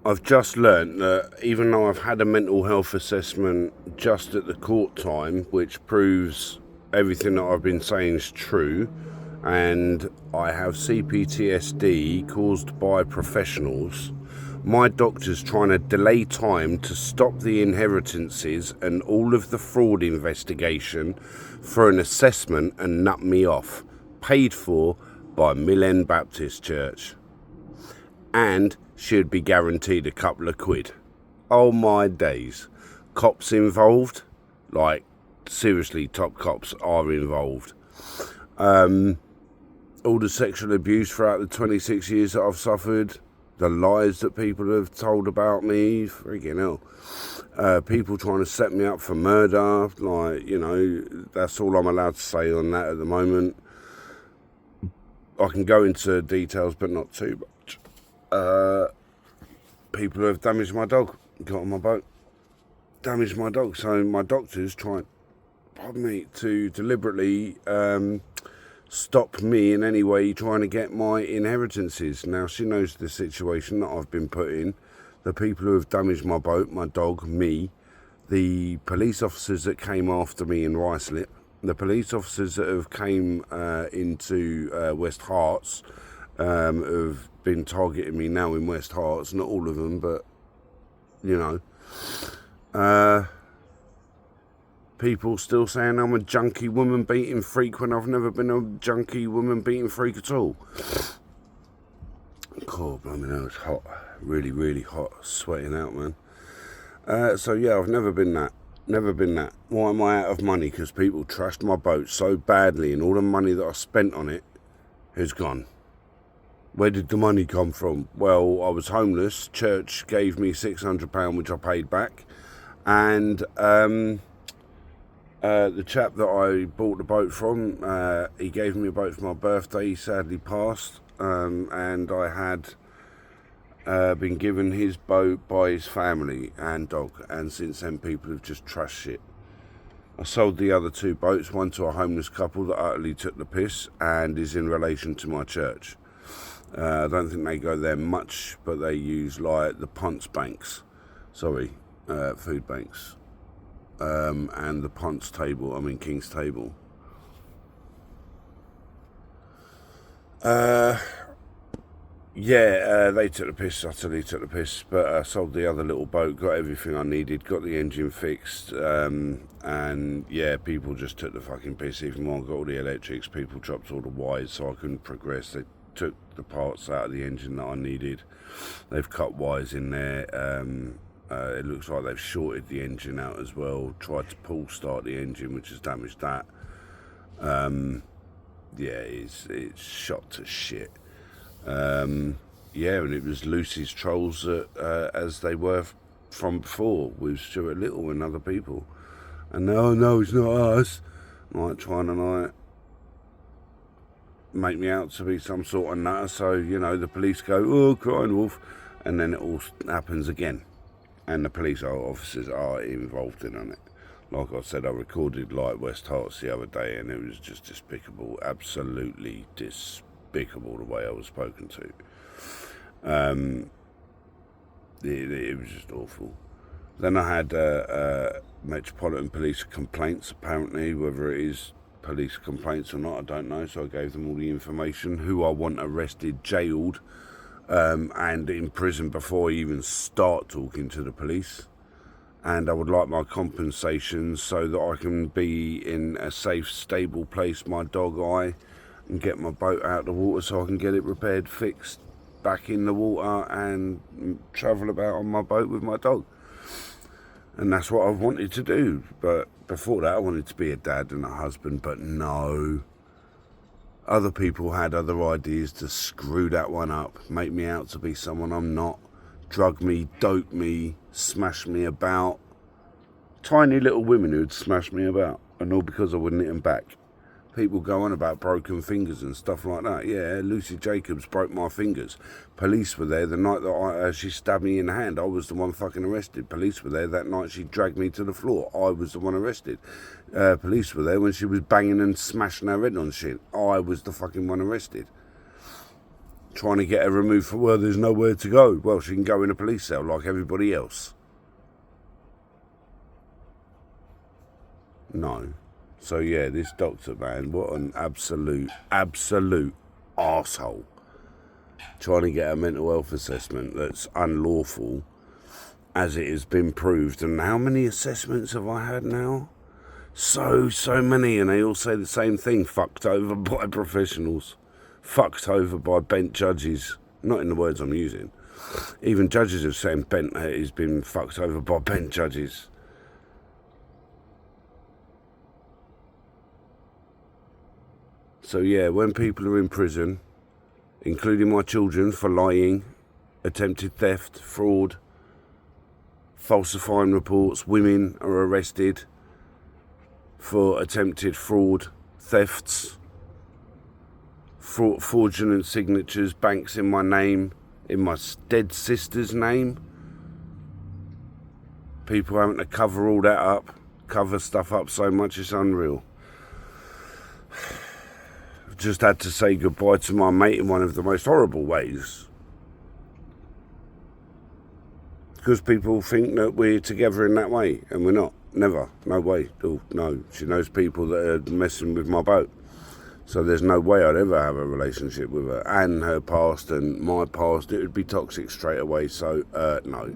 I've just learnt that even though I've had a mental health assessment just at the court time, which proves everything that I've been saying is true, and I have CPTSD caused by professionals, my doctor's trying to delay time to stop the inheritances and all of the fraud investigation for an assessment and nut me off, paid for by Mill End Baptist Church. And should be guaranteed a couple of quid. Oh my days. Cops involved? Like, seriously, top cops are involved. All the sexual abuse throughout the 26 years that I've suffered, the lies that people have told about me, freaking hell. People trying to set me up for murder, like, you know, that's all I'm allowed to say on that at the moment. I can go into details, but not too much. People who have damaged my dog, got on my boat, damaged my dog. So my doctor's trying, to deliberately stop me in any way trying to get my inheritances. Now, she knows the situation that I've been put in. The people who have damaged my boat, my dog, me, the police officers that came after me in Ruislip, the police officers that have came into West Herts, have been targeting me now in West Herts, not all of them, but, you know. People still saying I'm a junkie woman beating freak when I've never been a junkie woman beating freak at all. God, blimey, that was hot. Really, really hot. Sweating out, man. So, yeah, I've never been that. Never been that. Why am I out of money? Because people trashed my boat so badly and all the money that I spent on it has gone. Where did the money come from? Well, I was homeless. Church gave me £600, which I paid back. And the chap that I bought the boat from, he gave me a boat for my birthday. He sadly passed. And I had been given his boat by his family and dog. And since then, people have just trashed shit. I sold the other two boats, one to a homeless couple that utterly took the piss and is in relation to my church. I don't think they go there much, but they use like the Ponce banks, food banks, and the Ponce table, King's table. They took the piss, utterly took the piss, but I sold the other little boat, got everything I needed, got the engine fixed, and yeah, people just took the fucking piss. Even when I got all the electrics, people dropped all the wires so I couldn't progress. They took the parts out of the engine that I needed. They've cut wires in there. It looks like they've shorted the engine out as well, tried to pull start the engine, which has damaged that. It's shot to shit. And it was Lucy's trolls that, as they were from before with Stuart Little and other people. And no, it's not us. Like trying to make me out to be some sort of nutter. So, you know, the police go, oh, crying wolf. And then it all happens again. And the police officers are involved in on it. Like I said, I recorded like West Herts the other day and it was just despicable. Absolutely despicable the way I was spoken to. It was just awful. Then I had Metropolitan Police complaints, apparently, whether it is police complaints or not, I don't know. So I gave them all the information, who I want arrested, jailed, and in prison before I even start talking to the police. And I would like my compensation so that I can be in a safe, stable place, my dog eye, and get my boat out of the water so I can get it repaired, fixed, back in the water and travel about on my boat with my dog. And that's what I wanted to do. But before that, I wanted to be a dad and a husband, but no. Other people had other ideas to screw that one up, make me out to be someone I'm not, drug me, dope me, smash me about. Tiny little women who'd smash me about, and all because I wouldn't hit them back. People go on about broken fingers and stuff like that. Yeah, Lucy Jacobs broke my fingers. Police were there the night that she stabbed me in the hand. I was the one fucking arrested. Police were there that night she dragged me to the floor. I was the one arrested. Police were there when she was banging and smashing her head on shit. I was the fucking one arrested. trying to get her removed from, well, there's nowhere to go. Well, she can go in a police cell like everybody else. No. So yeah, this doctor, man, what an absolute arsehole. Trying to get a mental health assessment that's unlawful, as it has been proved. And how many assessments have I had now? So many, and they all say the same thing: fucked over by professionals, fucked over by bent judges. Not in the words I'm using. Even judges have said bent has been fucked over by bent judges. So yeah, when people are in prison, including my children, for lying, attempted theft, fraud, falsifying reports, women are arrested for attempted fraud, thefts, fraudulent signatures, banks in my name, in my dead sister's name. People having to cover all that up, cover stuff up so much it's unreal. I've just had to say goodbye to my mate in one of the most horrible ways. Because people think that we're together in that way, and we're not. Never. No way. Oh, no. She knows people that are messing with my boat. So there's no way I'd ever have a relationship with her. And her past and my past, it would be toxic straight away. So, no.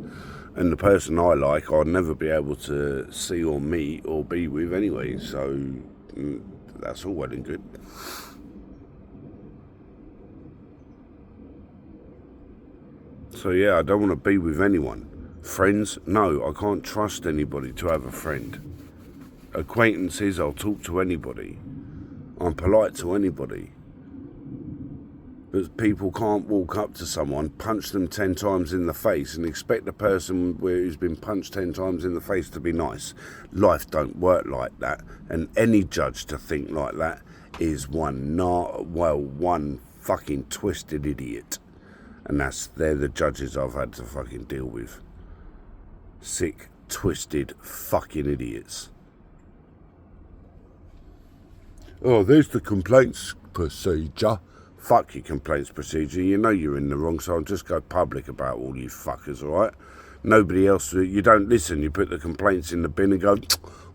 And the person I like, I'd never be able to see or meet or be with anyway. So that's all well and good. So yeah, I don't want to be with anyone. Friends? No, I can't trust anybody to have a friend. Acquaintances, I'll talk to anybody. I'm polite to anybody. But people can't walk up to someone, punch them 10 times in the face and expect the person who's been punched 10 times in the face to be nice. Life don't work like that. And any judge to think like that is one fucking twisted idiot. And they're the judges I've had to fucking deal with. Sick, twisted, fucking idiots. Oh, there's the complaints procedure. Fuck your complaints procedure. You know you're in the wrong, so I'll just go public about all you fuckers, alright? Nobody else, you don't listen. You put the complaints in the bin and go,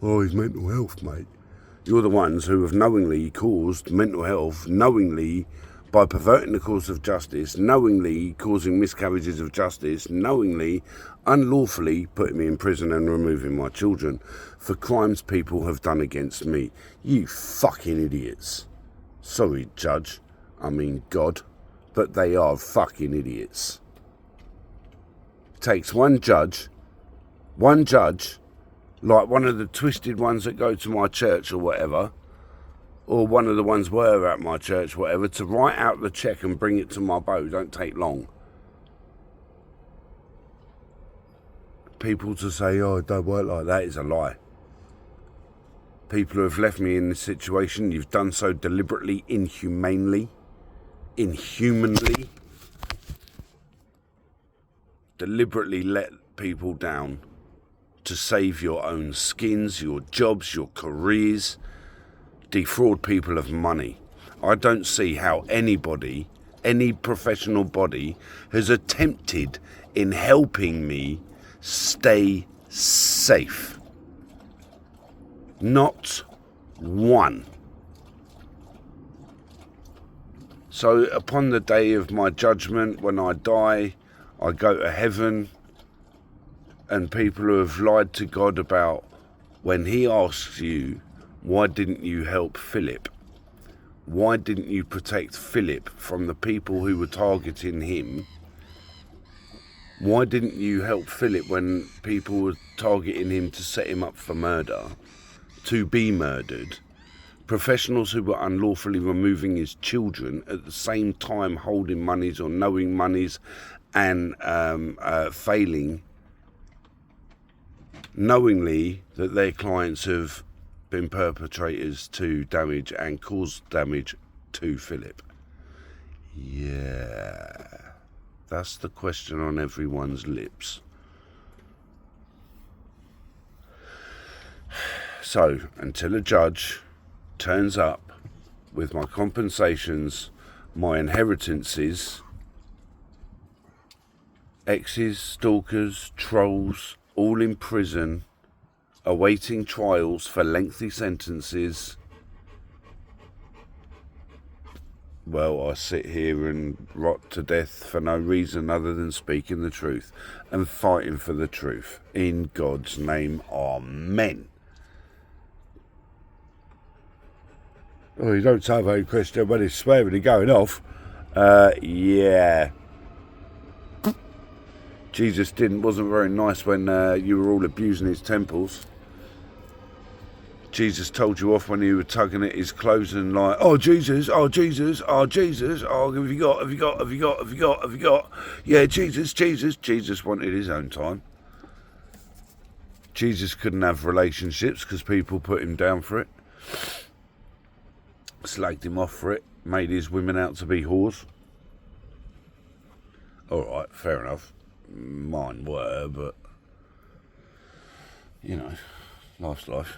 oh, he's mental health, mate. You're the ones who have knowingly caused mental health, knowingly, by perverting the course of justice, knowingly causing miscarriages of justice, knowingly, unlawfully putting me in prison and removing my children for crimes people have done against me. You fucking idiots. Sorry, Judge. I mean God. But they are fucking idiots. Takes one judge, like one of the twisted ones that go to my church or whatever, or one of the ones were at my church, whatever, to write out the cheque and bring it to my boat. Don't take long. People to say, oh, it don't work like that is a lie. People who have left me in this situation, you've done so deliberately, inhumanely, deliberately let people down to save your own skins, your jobs, your careers, defraud people of money. I don't see how anybody, any professional body, has attempted in helping me stay safe. Not one. So upon the day of my judgment, when I die, I go to heaven, and people who have lied to God about when he asks you, why didn't you help Philip? Why didn't you protect Philip from the people who were targeting him? Why didn't you help Philip when people were targeting him to set him up for murder, to be murdered? Professionals who were unlawfully removing his children at the same time holding monies or knowing monies and failing knowingly that their clients have been perpetrators to damage and caused damage to Philip. Yeah, that's the question on everyone's lips. So, until a judge turns up with my compensations, my inheritances, Exes, stalkers, trolls, all in prison, awaiting trials for lengthy sentences. Well, I sit here and rot to death for no reason other than speaking the truth and fighting for the truth. In God's name, amen. Oh, you don't say very Christian when he's swearing and going off. Yeah. Jesus wasn't very nice when you were all abusing his temples. Jesus told you off when you were tugging at his clothes and like, oh Jesus, oh Jesus, oh Jesus, oh have you got? Yeah, Jesus. Jesus wanted his own time. Jesus couldn't have relationships because people put him down for it. Slagged him off for it. Made his women out to be whores. Alright, fair enough. Mine were, but you know, life's life.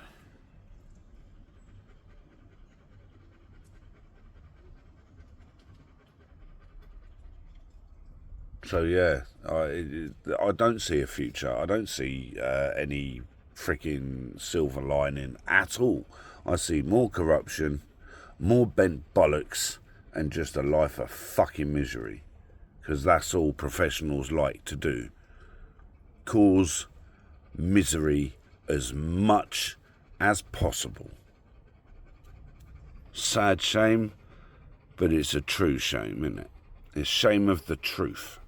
So yeah, I don't see a future. I don't see any freaking silver lining at all. I see more corruption, more bent bollocks, and just a life of fucking misery. Because that's all professionals like to do. Cause misery as much as possible. Sad shame, but it's a true shame, isn't it? It's shame of the truth.